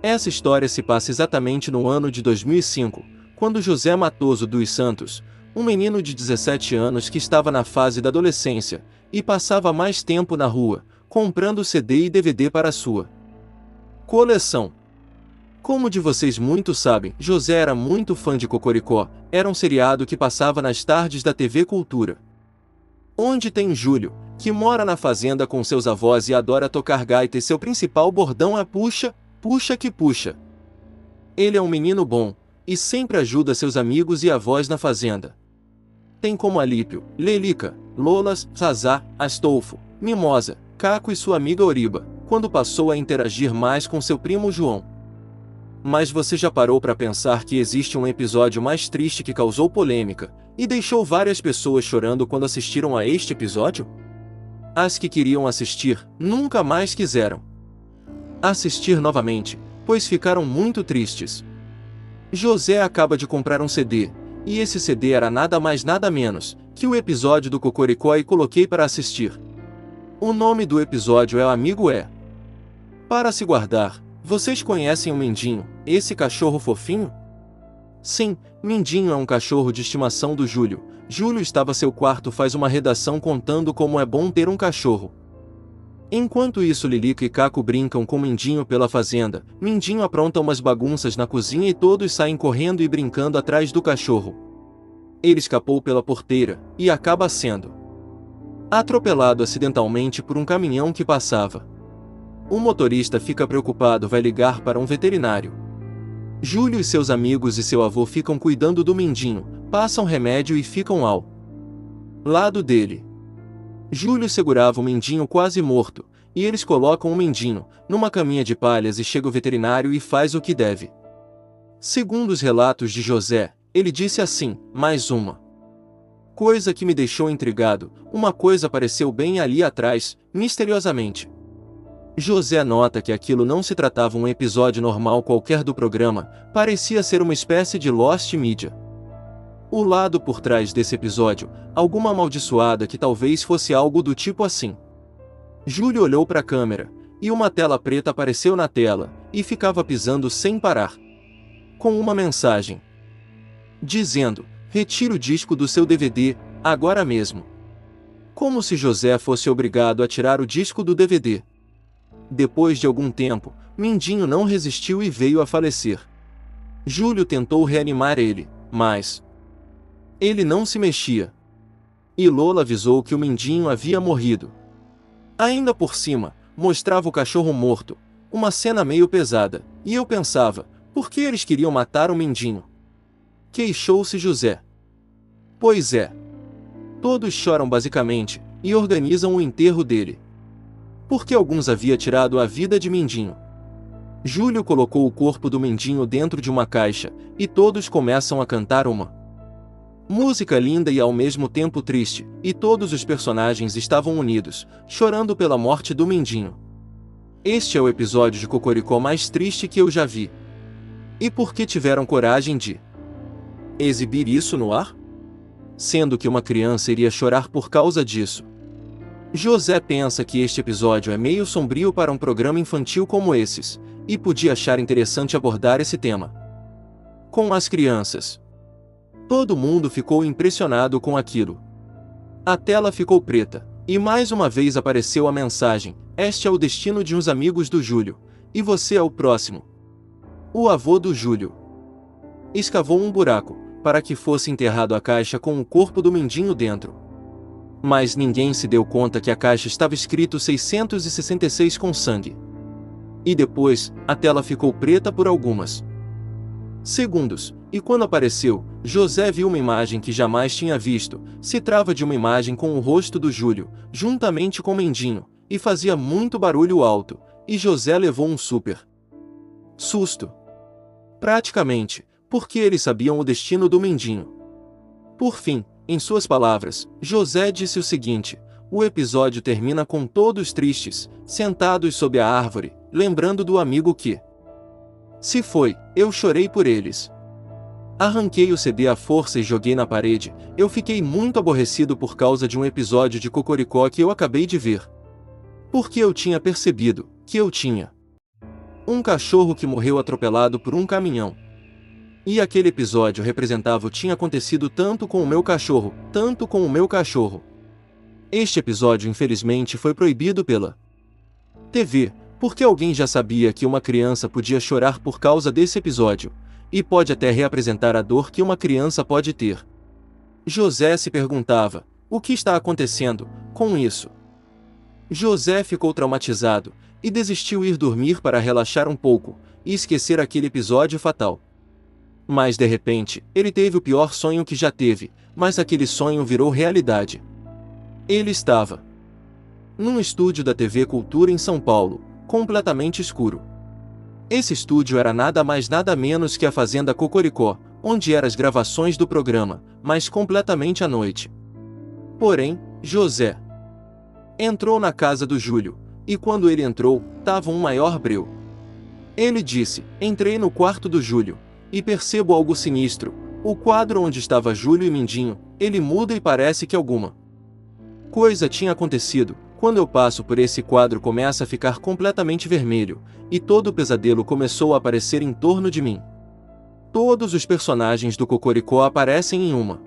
Essa história se passa exatamente no ano de 2005, quando José Matoso dos Santos, um menino de 17 anos que estava na fase da adolescência, e passava mais tempo na rua, comprando CD e DVD para a sua coleção. Como de vocês muito sabem, José era muito fã de Cocoricó, era um seriado que passava nas tardes da TV Cultura. Onde tem Júlio, que mora na fazenda com seus avós e adora tocar gaita e seu principal bordão é puxa, puxa que puxa. Ele é um menino bom, e sempre ajuda seus amigos e avós na fazenda. Tem como Alípio, Lelica, Lolas, Zazá, Astolfo, Mimosa, Caco e sua amiga Oriba, quando passou a interagir mais com seu primo João. Mas você já parou para pensar que existe um episódio mais triste que causou polêmica, e deixou várias pessoas chorando quando assistiram a este episódio? As que queriam assistir, nunca mais quiseram assistir novamente, pois ficaram muito tristes. José acaba de comprar um CD, e esse CD era nada mais nada menos que o episódio do Cocoricó e coloquei para assistir. O nome do episódio é O Amigo É Para Se Guardar. Vocês conhecem o Mindinho, esse cachorro fofinho? Sim, Mindinho é um cachorro de estimação do Júlio. Júlio estava ao seu quarto faz uma redação contando como é bom ter um cachorro. Enquanto isso Lilica e Caco brincam com Mindinho pela fazenda, Mindinho apronta umas bagunças na cozinha e todos saem correndo e brincando atrás do cachorro. Ele escapou pela porteira, e acaba sendo atropelado acidentalmente por um caminhão que passava. O motorista fica preocupado, vai ligar para um veterinário. Júlio e seus amigos e seu avô ficam cuidando do Mindinho, passam remédio e ficam ao lado dele. Júlio segurava o Mindinho quase morto, e eles colocam o Mindinho numa caminha de palhas e chega o veterinário e faz o que deve. Segundo os relatos de José, ele disse assim: mais uma coisa que me deixou intrigado, uma coisa apareceu bem ali atrás, misteriosamente. José nota que aquilo não se tratava um episódio normal qualquer do programa, parecia ser uma espécie de Lost Media. O lado por trás desse episódio, alguma amaldiçoada que talvez fosse algo do tipo assim. Júlio olhou para a câmera, e uma tela preta apareceu na tela, e ficava pisando sem parar. Com uma mensagem dizendo: retire o disco do seu DVD, agora mesmo. Como se José fosse obrigado a tirar o disco do DVD. Depois de algum tempo, Mindinho não resistiu e veio a falecer. Júlio tentou reanimar ele, mas ele não se mexia. E Lola avisou que o Mindinho havia morrido. Ainda por cima, mostrava o cachorro morto, uma cena meio pesada, e eu pensava, por que eles queriam matar o Mindinho? Queixou-se José. Pois é. Todos choram basicamente, e organizam o enterro dele. Porque alguns havia tirado a vida de Mindinho. Júlio colocou o corpo do Mindinho dentro de uma caixa, e todos começam a cantar uma música linda e ao mesmo tempo triste, e todos os personagens estavam unidos, chorando pela morte do Mindinho. Este é o episódio de Cocoricó mais triste que eu já vi. E por que tiveram coragem de exibir isso no ar? Sendo que uma criança iria chorar por causa disso. José pensa que este episódio é meio sombrio para um programa infantil como esses, e podia achar interessante abordar esse tema com as crianças. Todo mundo ficou impressionado com aquilo. A tela ficou preta, e mais uma vez apareceu a mensagem: este é o destino de uns amigos do Júlio, e você é o próximo. O avô do Júlio escavou um buraco, para que fosse enterrado a caixa com o corpo do Mindinho dentro. Mas ninguém se deu conta que a caixa estava escrito 666 com sangue. E depois, a tela ficou preta por algumas segundos, e quando apareceu, José viu uma imagem que jamais tinha visto. Se trata de uma imagem com o rosto do Júlio, juntamente com o Mindinho, e fazia muito barulho alto, e José levou um super susto. Praticamente, porque eles sabiam o destino do Mindinho. Por fim, em suas palavras, José disse o seguinte: o episódio termina com todos tristes, sentados sob a árvore, lembrando do amigo que se foi. Eu chorei por eles. Arranquei o CD à força e joguei na parede. Eu fiquei muito aborrecido por causa de um episódio de Cocoricó que eu acabei de ver. Porque eu tinha percebido que eu tinha Um cachorro que morreu atropelado por um caminhão. E aquele episódio representava o que tinha acontecido tanto com o meu cachorro, tanto com o meu cachorro. Este episódio infelizmente foi proibido pela TV, porque alguém já sabia que uma criança podia chorar por causa desse episódio, e pode até representar a dor que uma criança pode ter. José se perguntava, o que está acontecendo com isso? José ficou traumatizado, e desistiu ir dormir para relaxar um pouco, e esquecer aquele episódio fatal. Mas de repente, ele teve o pior sonho que já teve, mas aquele sonho virou realidade. Ele estava num estúdio da TV Cultura em São Paulo, completamente escuro. Esse estúdio era nada mais nada menos que a Fazenda Cocoricó, onde eram as gravações do programa, mas completamente à noite. Porém, José entrou na casa do Júlio, e quando ele entrou, tava um maior breu. Ele disse, entrei no quarto do Júlio, e percebo algo sinistro, o quadro onde estava Júlio e Mindinho, ele muda e parece que alguma coisa tinha acontecido. Quando eu passo por esse quadro começa a ficar completamente vermelho, e todo o pesadelo começou a aparecer em torno de mim. Todos os personagens do Cocoricó aparecem em uma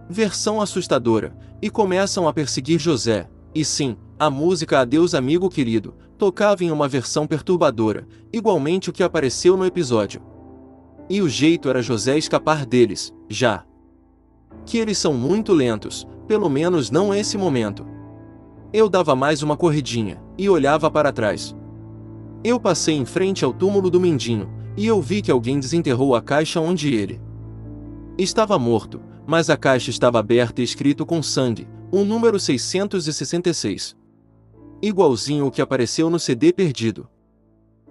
versão assustadora, e começam a perseguir José, e sim, a música Adeus Amigo Querido, tocava em uma versão perturbadora, igualmente o que apareceu no episódio. E o jeito era José escapar deles, já que eles são muito lentos, pelo menos não nesse momento. Eu dava mais uma corridinha, e olhava para trás. Eu passei em frente ao túmulo do Mindinho, e eu vi que alguém desenterrou a caixa onde ele estava morto, mas a caixa estava aberta e escrito com sangue, o número 666. Igualzinho o que apareceu no CD perdido.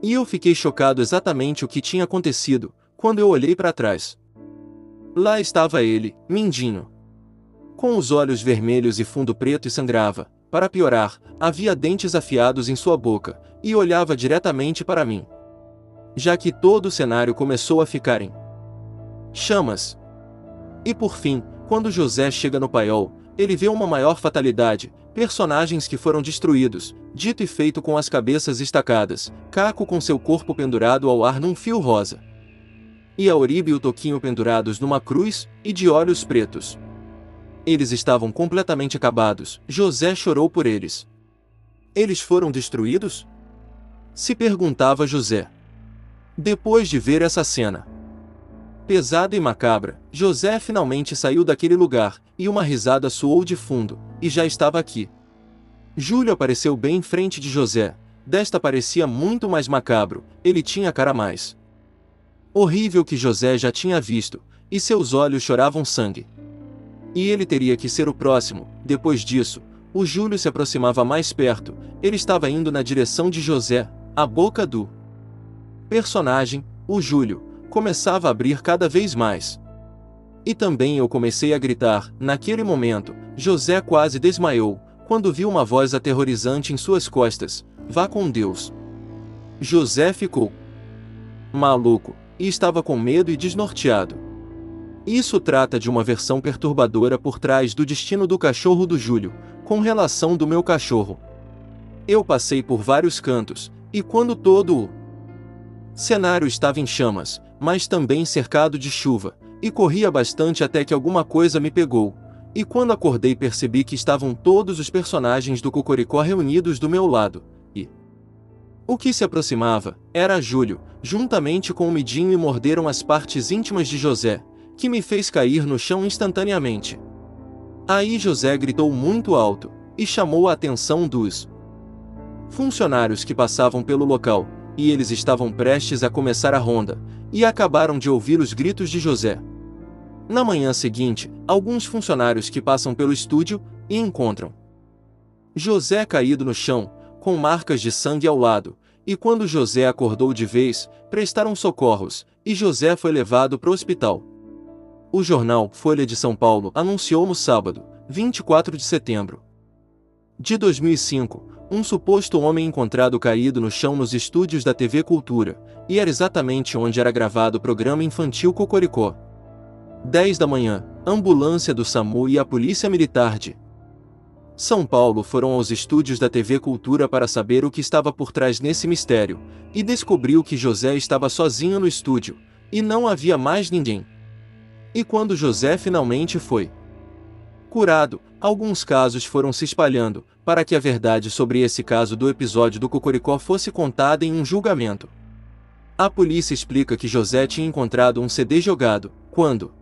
E eu fiquei chocado exatamente o que tinha acontecido, quando eu olhei para trás. Lá estava ele, Mindinho. Com os olhos vermelhos e fundo preto e sangrava. Para piorar, havia dentes afiados em sua boca, e olhava diretamente para mim. Já que todo o cenário começou a ficar em chamas. E por fim, quando José chega no paiol, ele vê uma maior fatalidade, personagens que foram destruídos, dito e feito com as cabeças estacadas, Caco com seu corpo pendurado ao ar num fio rosa. E a Oribe e o Toquinho pendurados numa cruz, e de olhos pretos. Eles estavam completamente acabados, José chorou por eles. Eles foram destruídos? Se perguntava José. Depois de ver essa cena pesada e macabra, José finalmente saiu daquele lugar, e uma risada soou de fundo, e já estava aqui. Júlio apareceu bem em frente de José, desta parecia muito mais macabro, ele tinha a cara mais horrível que José já tinha visto, e seus olhos choravam sangue. E ele teria que ser o próximo. Depois disso, o Júlio se aproximava mais perto, ele estava indo na direção de José, a boca do personagem, o Júlio, começava a abrir cada vez mais. E também eu comecei a gritar. Naquele momento, José quase desmaiou, quando viu uma voz aterrorizante em suas costas, vá com Deus. José ficou maluco, e estava com medo e desnorteado. Isso trata de uma versão perturbadora por trás do destino do cachorro do Júlio, com relação do meu cachorro. Eu passei por vários cantos, e quando todo o cenário estava em chamas, mas também cercado de chuva, e corria bastante até que alguma coisa me pegou, e quando acordei percebi que estavam todos os personagens do Cocoricó reunidos do meu lado, e o que se aproximava era Júlio, juntamente com o Mindinho e morderam as partes íntimas de José, que me fez cair no chão instantaneamente. Aí José gritou muito alto, e chamou a atenção dos funcionários que passavam pelo local, e eles estavam prestes a começar a ronda, e acabaram de ouvir os gritos de José. Na manhã seguinte, alguns funcionários que passam pelo estúdio, e encontram José caído no chão, com marcas de sangue ao lado, e quando José acordou de vez, prestaram socorros, e José foi levado para o hospital. O jornal Folha de São Paulo anunciou no sábado, 24 de setembro de 2005, um suposto homem encontrado caído no chão nos estúdios da TV Cultura, e era exatamente onde era gravado o programa infantil Cocoricó. 10 da manhã, ambulância do SAMU e a polícia militar de São Paulo foram aos estúdios da TV Cultura para saber o que estava por trás nesse mistério, e descobriu que José estava sozinho no estúdio, e não havia mais ninguém. E quando José finalmente foi curado, alguns casos foram se espalhando, para que a verdade sobre esse caso do episódio do Cocoricó fosse contada em um julgamento. A polícia explica que José tinha encontrado um CD jogado, quando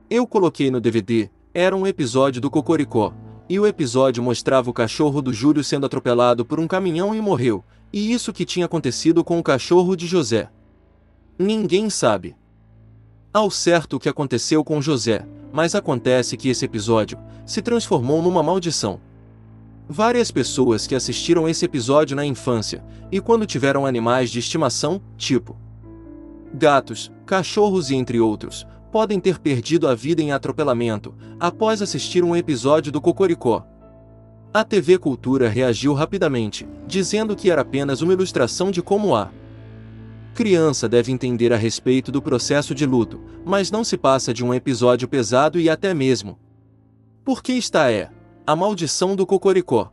eu coloquei no DVD, era um episódio do Cocoricó, e o episódio mostrava o cachorro do Júlio sendo atropelado por um caminhão e morreu, e isso que tinha acontecido com o cachorro de José. Ninguém sabe ao certo o que aconteceu com José, mas acontece que esse episódio se transformou numa maldição. Várias pessoas que assistiram esse episódio na infância, e quando tiveram animais de estimação, tipo gatos, cachorros e entre outros, podem ter perdido a vida em atropelamento, após assistir um episódio do Cocoricó. A TV Cultura reagiu rapidamente, dizendo que era apenas uma ilustração de como a criança deve entender a respeito do processo de luto, mas não se passa de um episódio pesado e até mesmo porque a maldição do Cocoricó.